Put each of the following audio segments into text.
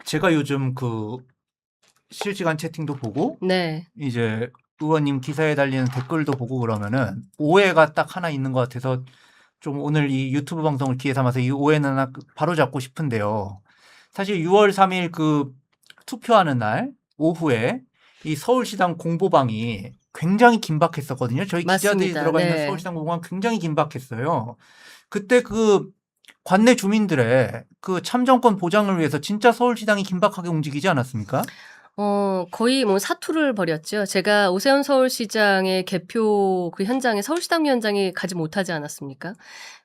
제가 요즘 그 실시간 채팅도 보고 네. 이제 의원님 기사에 달리는 댓글도 보고 그러면은 오해가 딱 하나 있는 것 같아서 좀 오늘 이 유튜브 방송을 기회 삼아서 이 오해는 하나 바로 잡고 싶은데요. 사실 6월 3일 그 투표하는 날 오후에 이 서울시당 공보방이 굉장히 긴박했었거든요. 저희 기자들이 맞습니다. 들어가 있는 네. 서울시당 공보방 굉장히 긴박했어요. 그때 그 관내 주민들의 그 참정권 보장을 위해서 진짜 서울시당이 긴박하게 움직이지 않았습니까? 거의 뭐 사투를 벌였죠. 제가 오세훈 서울시장의 개표 그 현장에 서울시당 위원장이 가지 못하지 않았습니까?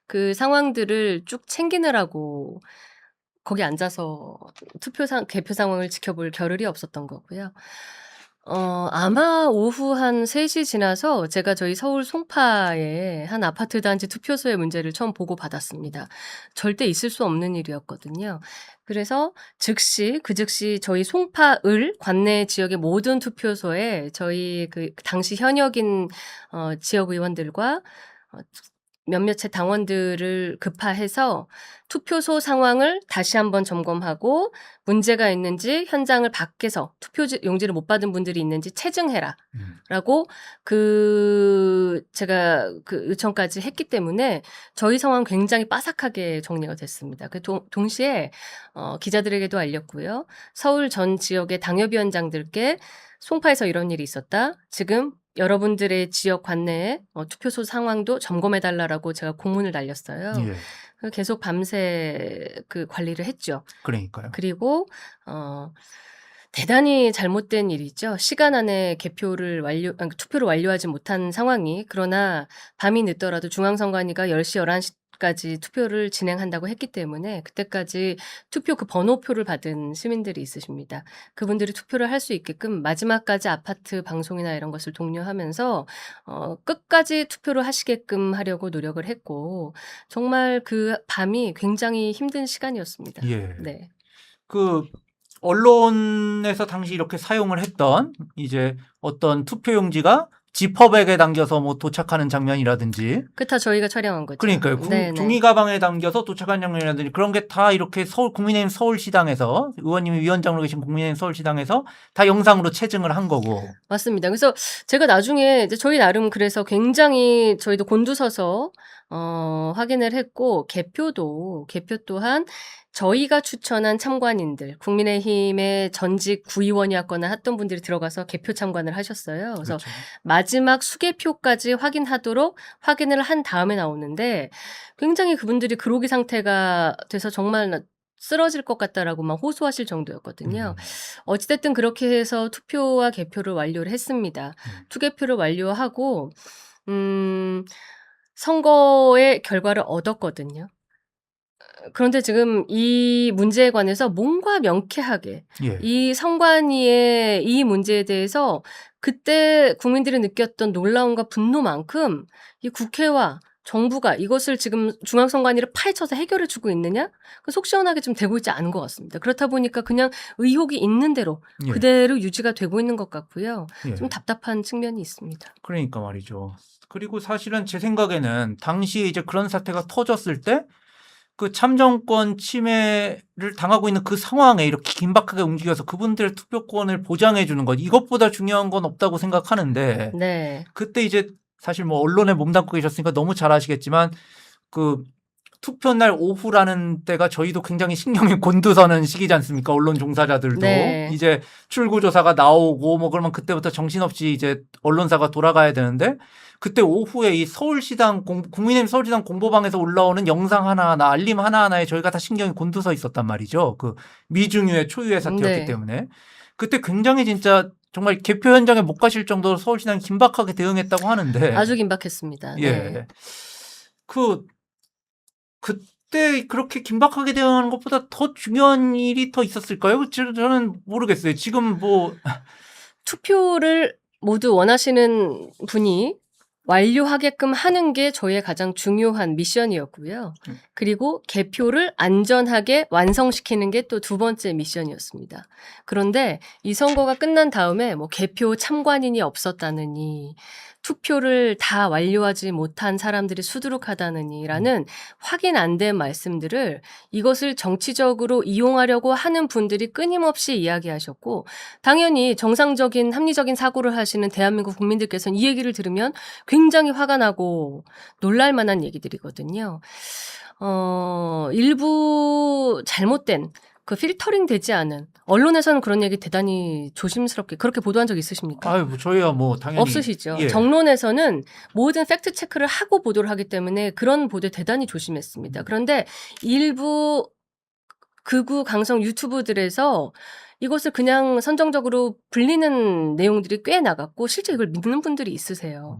그 상황들을 쭉 챙기느라고 거기 앉아서 개표 상황을 지켜볼 겨를이 없었던 거고요. 아마 오후 한 3시 지나서 제가 저희 서울 송파의 한 아파트 단지 투표소의 문제를 처음 보고받았습니다. 절대 있을 수 없는 일이었거든요. 그래서 그 즉시 저희 송파을 관내 지역의 모든 투표소에 저희 그 당시 현역인 지역 의원들과 몇몇의 당원들을 급파해서 투표소 상황을 다시 한번 점검하고 문제가 있는지 현장을 밖에서 투표 용지를 못 받은 분들이 있는지 체증해라라고 제가 그 요청까지 했기 때문에 저희 상황 굉장히 빠삭하게 정리가 됐습니다. 동시에 기자들에게도 알렸고요. 서울 전 지역의 당협위원장들께 송파에서 이런 일이 있었다. 지금 여러분들의 지역 관내에 투표소 상황도 점검해달라고 제가 공문을 날렸어요. 예. 계속 밤새 그 관리를 했죠. 그러니까요. 그리고 대단히 잘못된 일이죠. 시간 안에 투표를 완료하지 못한 상황이. 그러나 밤이 늦더라도 중앙선관위가 10시, 11시까지 투표를 진행한다고 했기 때문에 그때까지 투표 그 번호표를 받은 시민들이 있으십니다. 그분들이 투표를 할 수 있게끔 마지막까지 아파트 방송이나 이런 것을 독려하면서 끝까지 투표를 하시게끔 하려고 노력을 했고 정말 그 밤이 굉장히 힘든 시간이었습니다. 예. 네. 그 언론에서 당시 이렇게 사용을 했던 이제 어떤 투표용지가 지퍼백에 담겨서 뭐 도착하는 장면이라든지 그 다 저희가 촬영한 거죠. 그러니까요. 네네. 종이 가방에 담겨서 도착한 장면이라든지 그런 게 다 이렇게 국민의힘 서울시당에서 의원님이 위원장으로 계신 국민의힘 서울시당에서 다 영상으로 체증을 한 거고. 맞습니다. 그래서 제가 나중에 이제 저희 나름 그래서 굉장히 저희도 곤두서서 확인을 했고 개표 또한 저희가 추천한 참관인들, 국민의힘의 전직 구의원이었거나 했던 분들이 들어가서 개표 참관을 하셨어요. 그래서 그렇죠. 마지막 수개표까지 확인을 한 다음에 나오는데 굉장히 그분들이 그로기 상태가 돼서 정말 쓰러질 것 같다라고 막 호소하실 정도였거든요. 어찌됐든 그렇게 해서 투표와 개표를 완료를 했습니다. 투개표를 완료하고 선거의 결과를 얻었거든요. 그런데 지금 이 문제에 관해서 뭔가 명쾌하게 예. 이 선관위의 이 문제에 대해서 그때 국민들이 느꼈던 놀라움과 분노만큼 이 국회와 정부가 이것을 지금 중앙선관위를 파헤쳐서 해결해 주고 있느냐? 속 시원하게 좀 되고 있지 않은 것 같습니다. 그렇다 보니까 그냥 의혹이 있는 대로 예. 그대로 유지가 되고 있는 것 같고요. 예. 좀 답답한 측면이 있습니다. 그러니까 말이죠. 그리고 사실은 제 생각에는 당시에 이제 그런 사태가 터졌을 때 그 참정권 침해를 당하고 있는 그 상황에 이렇게 긴박하게 움직여서 그분들의 투표권을 보장해 주는 것 이것보다 중요한 건 없다고 생각하는데 네. 그때 이제 사실 뭐 언론에 몸담고 계셨으니까 너무 잘 아시겠지만 그 투표 날 오후라는 때가 저희도 굉장히 신경이 곤두서는 시기지 않습니까? 언론 종사자들도 네. 이제 출구조사가 나오고 뭐 그러면 그때부터 정신없이 이제 언론사가 돌아가야 되는데 그때 오후에 이 국민의힘 서울시당 공보방에서 올라오는 영상 하나하나 알림 하나하나에 저희가 다 신경이 곤두서 있었단 말이죠. 그 미중유의 초유의 사태였기 네. 때문에 그때 굉장히 진짜 정말 개표 현장에 못 가실 정도로 서울시당이 긴박하게 대응했다고 하는데 아주 긴박했습니다. 예. 네. 그때 그렇게 긴박하게 대응하는 것보다 더 중요한 일이 더 있었을까요? 저는 모르겠어요. 지금 뭐 투표를 모두 원하시는 분이 완료하게끔 하는 게 저희의 가장 중요한 미션이었고요. 그리고 개표를 안전하게 완성시키는 게 또 두 번째 미션이었습니다. 그런데 이 선거가 끝난 다음에 뭐 개표 참관인이 없었다느니 투표를 다 완료하지 못한 사람들이 수두룩하다느니라는 확인 안 된 말씀들을 이것을 정치적으로 이용하려고 하는 분들이 끊임없이 이야기하셨고 당연히 정상적인 합리적인 사고를 하시는 대한민국 국민들께서는 이 얘기를 들으면 굉장히 화가 나고 놀랄 만한 얘기들이거든요. 일부 잘못된 그 필터링 되지 않은 언론에서는 그런 얘기 대단히 조심스럽게 그렇게 보도한 적 있으십니까? 아유, 뭐 저희야 뭐 당연히 없으시죠. 예. 정론에서는 모든 팩트 체크를 하고 보도를 하기 때문에 그런 보도에 대단히 조심했습니다. 그런데 일부 극우 강성 유튜브들에서 이것을 그냥 선정적으로 불리는 내용들이 꽤 나갔고 실제 이걸 믿는 분들이 있으세요.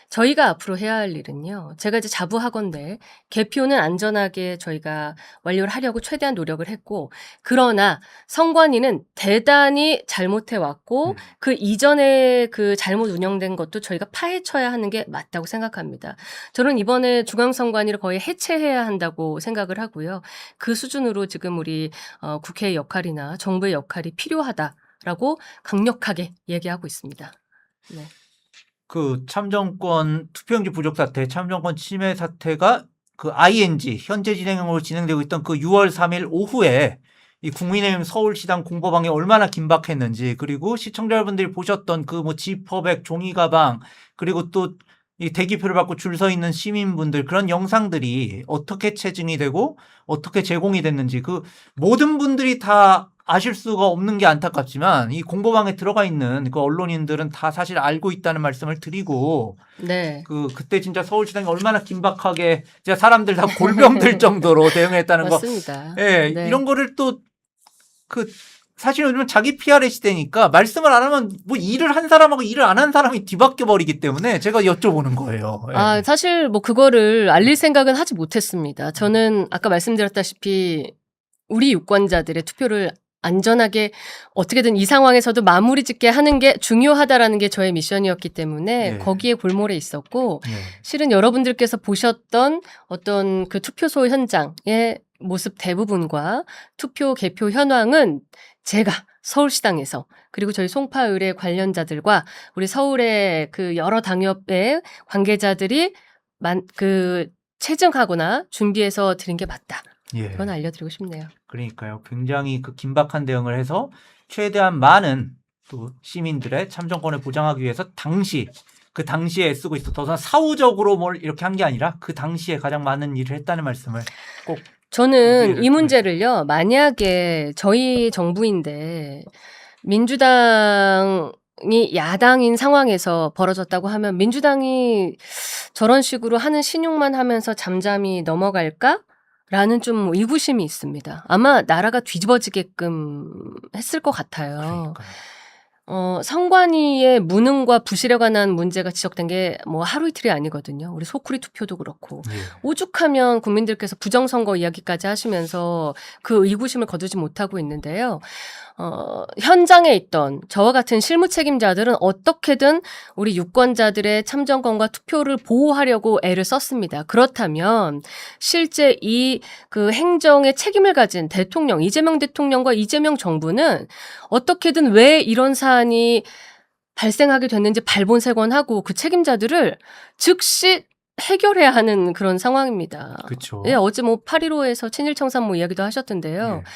저희가 앞으로 해야 할 일은요. 제가 이제 자부하건대 개표는 안전하게 저희가 완료를 하려고 최대한 노력을 했고 그러나 선관위는 대단히 잘못해 왔고 그 이전에 그 잘못 운영된 것도 저희가 파헤쳐야 하는 게 맞다고 생각합니다. 저는 이번에 중앙선관위를 거의 해체해야 한다고 생각을 하고요. 그 수준으로 지금 우리 국회의 역할이나 정부의 역할이 필요하다라고 강력하게 얘기하고 있습니다. 네. 그 참정권 투표용지 부족 사태, 참정권 침해 사태가 그 ING 현재 진행으로 진행되고 있던 그 6월 3일 오후에 이 국민의힘 서울시당 공보방에 얼마나 긴박했는지 그리고 시청자 여러분들이 보셨던 그 뭐 지퍼백, 종이 가방 그리고 또 이 대기표를 받고 줄 서 있는 시민분들 그런 영상들이 어떻게 체증이 되고 어떻게 제공이 됐는지 그 모든 분들이 다 아실 수가 없는 게 안타깝지만 이 공보방에 들어가 있는 그 언론인들은 다 사실 알고 있다는 말씀을 드리고 네. 그때 진짜 서울시당이 얼마나 긴박하게 진짜 사람들 다 골병 들 정도로 대응했다는 거. 맞습니다. 예, 네. 이런 거를 또 그 사실 요즘은 자기 PR의 시대니까 말씀을 안 하면 뭐 일을 한 사람하고 일을 안 한 사람이 뒤바뀌어 버리기 때문에 제가 여쭤보는 거예요. 예. 아, 사실 뭐 그거를 알릴 생각은 하지 못했습니다. 저는 아까 말씀드렸다시피 우리 유권자들의 투표를 안전하게 어떻게든 이 상황에서도 마무리 짓게 하는 게 중요하다라는 게 저의 미션이었기 때문에 네. 거기에 골몰해 있었고 예. 실은 여러분들께서 보셨던 어떤 그 투표소 현장의 모습 대부분과 투표 개표 현황은 제가 서울시당에서 그리고 저희 송파의뢰 관련자들과 우리 서울의 그 여러 당협의 관계자들이 체증하거나 준비해서 드린 게 맞다. 예. 이건 알려드리고 싶네요. 그러니까요. 굉장히 그 긴박한 대응을 해서 최대한 많은 또 시민들의 참정권을 보장하기 위해서 그 당시에 애쓰고 있어. 더 사후적으로 뭘 이렇게 한 게 아니라 그 당시에 가장 많은 일을 했다는 말씀을 꼭 저는 이 문제를요. 만약에 저희 정부인데 민주당이 야당인 상황에서 벌어졌다고 하면 민주당이 저런 식으로 하는 신용만 하면서 잠잠히 넘어갈까? 라는 좀 의구심이 있습니다. 아마 나라가 뒤집어지게끔 했을 것 같아요. 그러니까요. 선관위의 무능과 부실에 관한 문제가 지적된 게 뭐 하루 이틀이 아니거든요. 우리 소쿠리 투표도 그렇고. 예. 오죽하면 국민들께서 부정선거 이야기까지 하시면서 그 의구심을 거두지 못하고 있는데요. 현장에 있던 저와 같은 실무 책임자들은 어떻게든 우리 유권자들의 참정권과 투표를 보호하려고 애를 썼습니다. 그렇다면 실제 이 그 행정의 책임을 가진 대통령, 이재명 대통령과 이재명 정부는 어떻게든 왜 이런 사안이 발생하게 됐는지 발본색원하고 그 책임자들을 즉시 해결해야 하는 그런 상황입니다. 그렇죠. 예, 어제 뭐 8.15에서 친일청산모 이야기도 하셨던데요. 예.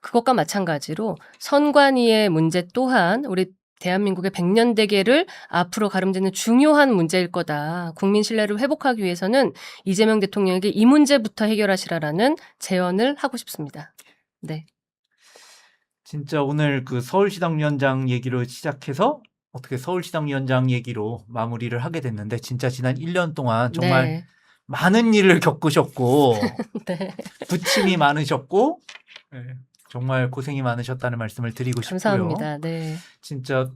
그것과 마찬가지로 선관위의 문제 또한 우리 대한민국의 100년 대계를 앞으로 가름지는 중요한 문제일 거다. 국민 신뢰를 회복하기 위해서는 이재명 대통령에게 이 문제부터 해결하시라라는 제언을 하고 싶습니다. 네. 진짜 오늘 그 서울시당 위원장 얘기로 시작해서 어떻게 서울시당 위원장 얘기로 마무리를 하게 됐는데 진짜 지난 1년 동안 정말 네. 많은 일을 겪으셨고 네. 부침이 많으셨고 예, 정말 고생이 많으셨다는 말씀을 드리고 싶고요. 감사합니다. 네. 진짜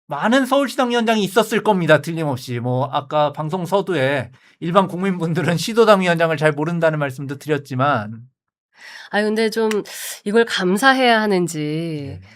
많은 서울시당 위원장이 있었을 겁니다. 틀림없이. 뭐 아까 방송 서두에 일반 국민분들은 시도당 위원장을 잘 모른다는 말씀도 드렸지만 근데 좀 이걸 감사해야 하는지 네.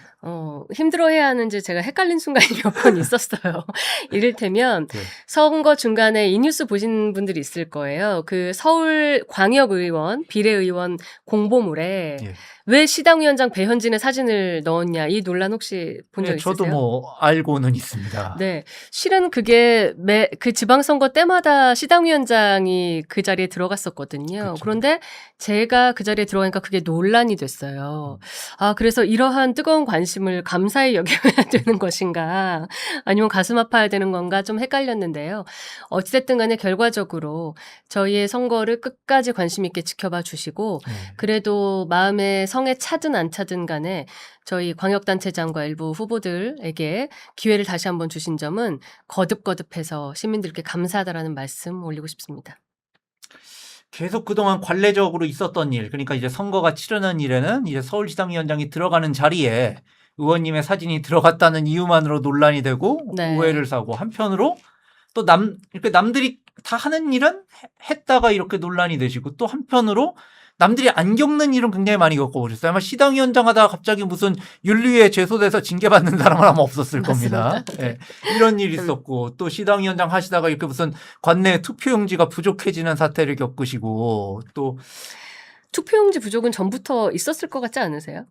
힘들어해야 하는지 제가 헷갈린 순간이 몇 번 있었어요. 이를테면 네. 선거 중간에 이 뉴스 보신 분들이 있을 거예요. 그 서울 광역의원, 비례의원 공보물에 예. 왜 시당위원장 배현진의 사진을 넣었냐 이 논란 혹시 본 적 네, 있으세요? 저도 뭐 알고는 있습니다. 네. 실은 그게 그 지방선거 때마다 시당위원장이 그 자리에 들어갔었거든요. 그쵸. 그런데 제가 그 자리에 들어가니까 그게 논란이 됐어요. 아, 그래서 이러한 뜨거운 관심을 감사히 여겨야 되는 것인가, 아니면 가슴 아파야 되는 건가 좀 헷갈렸는데요. 어찌됐든 간에 결과적으로 저희의 선거를 끝까지 관심 있게 지켜봐 주시고, 네. 그래도 마음에 성에 차든 안 차든 간에 저희 광역단체장과 일부 후보들에게 기회를 다시 한번 주신 점은 거듭거듭해서 시민들께 감사하다라는 말씀 올리고 싶습니다. 계속 그동안 관례적으로 있었던 일, 그러니까 이제 선거가 치르는 일에는 이제 서울시당위원장이 들어가는 자리에 의원님의 사진이 들어갔다는 이유만으로 논란이 되고 네. 오해를 사고, 한편으로 또 이렇게 남들이 다 하는 일은 했다가 이렇게 논란이 되시고, 또 한편으로 남들이 안 겪는 일은 굉장히 많이 겪어보셨어요. 아마 시당위원장 하다가 갑자기 무슨 윤리위에 제소돼서 징계받는 사람은 아마 없었을 겁니다. 맞습니다. 예, 이런 일이 있었고, 또 시당위원장 하시다가 이렇게 무슨 관내 투표용지가 부족해지는 사태를 겪으시고, 또 투표용지 부족은 전부터 있었을 것 같지 않으세요?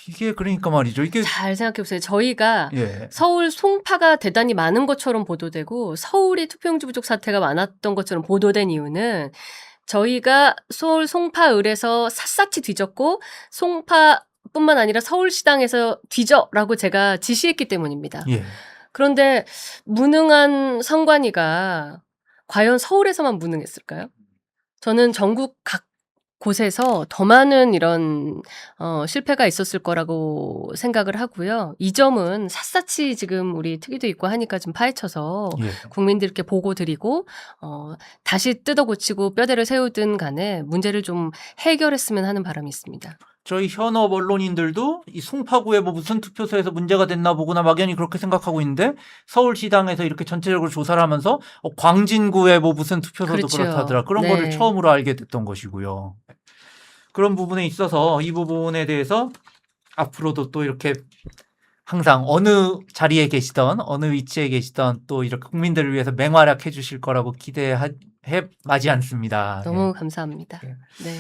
이게 그러니까 말이죠. 이게 잘 생각해 보세요. 저희가 예. 서울 송파가 대단히 많은 것처럼 보도되고 서울이 투표용지 부족 사태가 많았던 것처럼 보도된 이유는 저희가 서울 송파을에서 샅샅이 뒤졌고 송파뿐만 아니라 서울시당에서 뒤져라고 제가 지시했기 때문입니다. 예. 그런데 무능한 선관위가 과연 서울에서만 무능했을까요? 저는 전국 각 곳에서 더 많은 이런 실패가 있었을 거라고 생각을 하고요. 이 점은 샅샅이 지금 우리 특위도 있고 하니까 좀 파헤쳐서 예. 국민들께 보고 드리고 다시 뜯어 고치고 뼈대를 세우든 간에 문제를 좀 해결했으면 하는 바람이 있습니다. 저희 현업 언론인들도 이 송파구에 뭐 무슨 투표소에서 문제가 됐나 보구나 막연히 그렇게 생각하고 있는데, 서울시당에서 이렇게 전체적으로 조사를 하면서 광진구에 뭐 무슨 투표소도 그렇죠. 그렇다더라, 그런 네. 거를 처음으로 알게 됐던 것이고요. 그런 부분에 있어서 이 부분에 대해서 앞으로도 또 이렇게 항상 어느 자리에 계시던 어느 위치에 계시던 또 이렇게 국민들을 위해서 맹활약해 주실 거라고 기대해 마지 않습니다. 너무 예. 감사합니다. 예. 네.